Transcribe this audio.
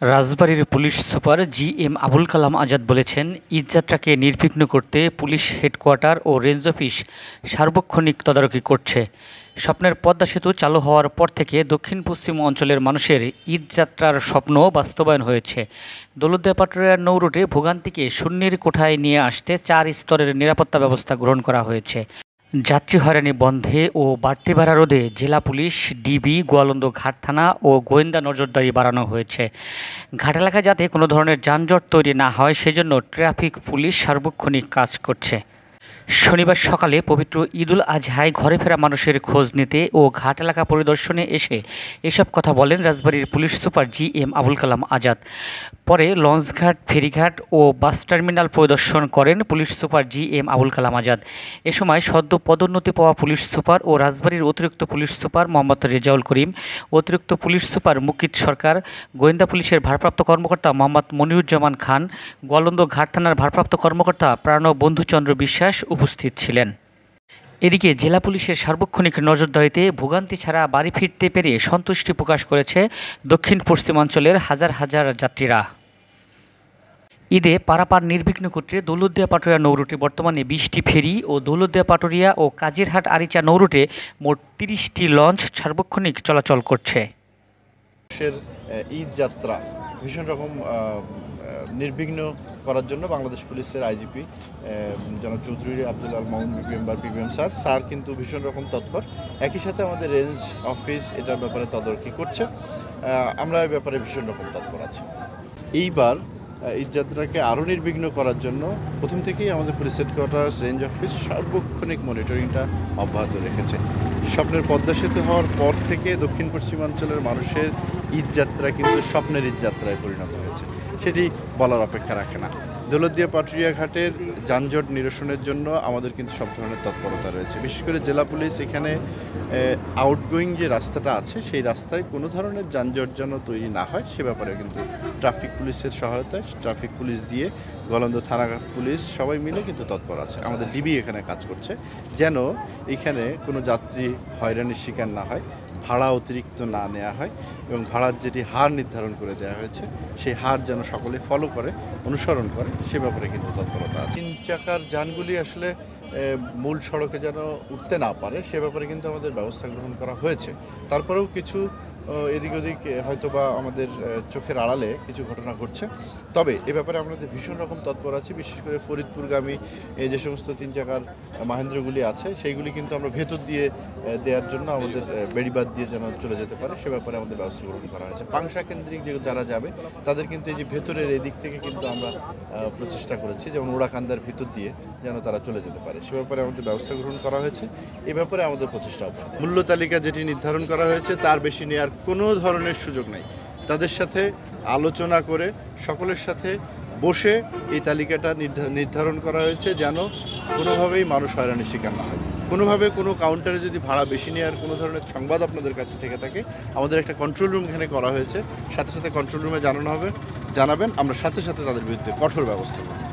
রাজবাড়ীর police super GM. Abul Kalam Azad বলেছেন, ঈদযাত্রাকে নির্বিঘ্ন করতে পুলিশ হেডকোয়ার্টার ও রেঞ্জ অফিস সার্বক্ষণিক তদারকি করছে। স্বপ্নের পদ্মা সেতু চালু হওয়ার পর থেকে দক্ষিণ-পশ্চিম অঞ্চলের মানুষের ঈদযাত্রার স্বপ্ন বাস্তবায়ন হয়েছে। দৌলতদিয়া-পাটুরিয়া নৌ রুটে ভোগান্তিকে শূন্যের কোঠায় নিয়ে আসতে ৪ স্তরের নিরাপত্তা ব্যবস্থা গ্রহণ করা হয়েছে। যাত্রী হয়রানি বন্ধে ও বাড়তি ভাড়া রোধে জেলা পুলিশ, ডিবি, গোয়ালন্দ ঘাট থানা ও গোয়েন্দা নজরদারি বাড়ানো হয়েছে। ঘাট এলাকায় যাতে কোনো ধরনের যানজট তৈরি না হয় সেজন্য ট্রাফিক পুলিশ সার্বক্ষণিক কাজ করছে। শনিবার সকালে পবিত্র ঈদুল আজহায় ঘরে ফেরা মানুষের খোঁজ নিতে ও ঘাট এলাকা পরিদর্শনে এসে এসব কথা বলেন রাজবাড়ীর police super GM. Abul Kalam Azad. পরে লঞ্চঘাট, ফেরিঘাট ও বাস টার্মিনাল পরিদর্শন করেন police super GM. Abul Kalam Azad. এ সময় সদ্য পদোন্নতি পাওয়া পুলিশ সুপার ও রাজবাড়ীর অতিরিক্ত পুলিশ সুপার মোহাম্মদ রেজাউল করিম, অতিরিক্ত পুলিশ সুপার মুকিত সরকার, গোয়েন্দা পুলিশের ভারপ্রাপ্ত কর্মকর্তা মোহাম্মদ মনিরুজ্জামান খান, গোয়ালন্দ ঘাট থানার ভারপ্রাপ্ত কর্মকর্তা প্রাণব বন্ধুচন্দ্র বিশ্বাস উপস্থিত ছিলেন। এদিকে জেলা পুলিশের সার্বক্ষণিক নজরদারিতে ভোগান্তি ছাড়া বাড়ি ফিরতে পেরে সন্তুষ্টি প্রকাশ করেছে দক্ষিণ পশ্চিমাঞ্চলের হাজার হাজার যাত্রীরা। ঈদে পারাপার নির্বিঘ্ন করতে দৌলতদিয়া-পাটুরিয়া নৌরুটে বর্তমানে ২০টি ফেরি ও দৌলতদিয়া-পাটুরিয়া ও কাজিরহাট-আরিচা নৌরুটে মোট ৩০টি লঞ্চ সার্বক্ষণিক চলাচল করছে। ঈদ যাত্রা ভীষণ রকম নির্বিঘ্ন করার জন্য বাংলাদেশ পুলিশের আইজিপি জনাব চৌধুরী আব্দুল আল মামুন পিপিএম স্যার কিন্তু ভীষণ রকম তৎপর। একই সাথে আমাদের রেঞ্জ অফিস এটার ব্যাপারে তদারকি করছে। আমরা এই ব্যাপারে ভীষণ রকম তৎপর আছি। এইবার ঈদযাত্রাকে আরও নির্বিঘ্ন করার জন্য প্রথম থেকেই আমাদের পুলিশ হেডকোয়ার্টার্স, রেঞ্জ অফিস সার্বক্ষণিক মনিটরিংটা অব্যাহত রেখেছে। স্বপ্নের পদ্মা সেতু হওয়ার পর থেকে দক্ষিণ পশ্চিমাঞ্চলের মানুষের ঈদযাত্রা কিন্তু স্বপ্নের ঈদযাত্রায় পরিণত হয়েছে, সেটি বলার অপেক্ষা রাখে না। দৌলতদিয়া-পাটুরিয়া ঘাটের যানজট নিরসনের জন্য আমাদের কিন্তু সব ধরনের তৎপরতা রয়েছে। বিশেষ করে জেলা পুলিশ এখানে আউটগোয়িং যে রাস্তাটা আছে সেই রাস্তায় কোনো ধরনের যানজট যেন তৈরি না হয় সে ব্যাপারে কিন্তু ট্রাফিক পুলিশের সহায়তায় ট্রাফিক পুলিশ দিয়ে গোয়ালন্দ থানা পুলিশ সবাই মিলে কিন্তু তৎপর আছে। আমাদের ডিবি এখানে কাজ করছে যেন এখানে কোনো যাত্রী হয়রানির শিকার না হয়, ভাড়া অতিরিক্ত না নেওয়া হয় এবং ভাড়ার যেটি হার নির্ধারণ করে দেওয়া হয়েছে সেই হার যেন সকলে ফলো করে, অনুসরণ করে, সে ব্যাপারে কিন্তু তৎপরতা আছে। 3 চাকার যানগুলি আসলে মূল সড়কে যেন উঠতে না পারে সে ব্যাপারে কিন্তু আমাদের ব্যবস্থা গ্রহণ করা হয়েছে। তারপরেও কিছু এদিক ওদিক হয়তো বা আমাদের চোখের আড়ালে কিছু ঘটনা ঘটছে, তবে এ ব্যাপারে আমাদের ভীষণ রকম তৎপর আছি। বিশেষ করে ফরিদপুরগামী যে সমস্ত 3 চাকার মাহেন্দ্রগুলি আছে সেইগুলি কিন্তু আমরা ভেতর দিয়ে দেওয়ার জন্য আমাদের বেড়িবাঁধ দিয়ে যেন চলে যেতে পারে সে ব্যাপারে আমাদের ব্যবস্থা গ্রহণ করা হয়েছে। পাংশা কেন্দ্রিক যারা যাবে তাদের কিন্তু এই যে ভেতরের এদিক থেকে কিন্তু আমরা প্রচেষ্টা করেছি যেমন ওড়াকান্দার ভিতর দিয়ে যেন তারা চলে যেতে পারে সে ব্যাপারে আমাদের ব্যবস্থা গ্রহণ করা হয়েছে। এ ব্যাপারে আমাদের প্রচেষ্টা অব্যাহত। মূল্য তালিকা যেটি নির্ধারণ করা হয়েছে তার বেশি নেওয়ার কোনো ধরনের সুযোগ নেই। তাদের সাথে আলোচনা করে সকলের সাথে বসে এই তালিকাটা নির্ধারণ করা হয়েছে যেন কোনোভাবেই মানুষ হয়রানির শিকার না হয়। কোনোভাবে কোনো কাউন্টারে যদি ভাড়া বেশি নেওয়ার কোনো ধরনের সংবাদ আপনাদের কাছে থেকে থাকে আমাদের একটা কন্ট্রোল রুম এখানে করা হয়েছে, সাথে সাথে কন্ট্রোল রুমে জানাবেন, আমরা সাথে সাথে তাদের বিরুদ্ধে কঠোর ব্যবস্থা করব।